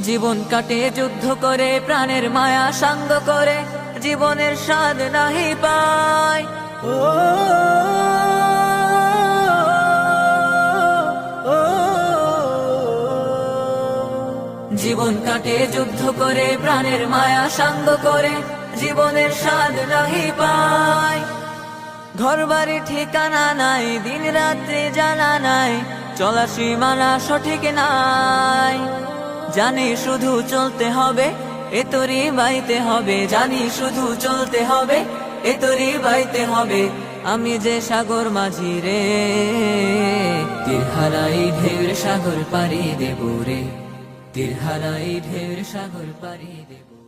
জীবন কাটে যুদ্ধ করে, প্রাণের মায়া সাঙ্গ করে, জীবনের স্বাদ নাহি পায়। জীবন কাটে যুদ্ধ করে, প্রাণের মায়া সাঙ্গ করে, জীবনের স্বাদ নাহি পায়। ঘর বাড়ি ঠিকানা নাই, দিন রাত্রি জানা নাই, চলার সীমানা সঠিক নাই। জানি শুধু চলতে হবে, এ তোরই বাইতে হবে, জানি শুধু চলতে হবে, এ তোরই বাইতে হবে। আমি যে সাগর মাঝি রে, তীর হারাই ঢেউর সাগর পাড়ি দেব রে, তীর হারাই ঢেউর সাগর পাড়ি দেব।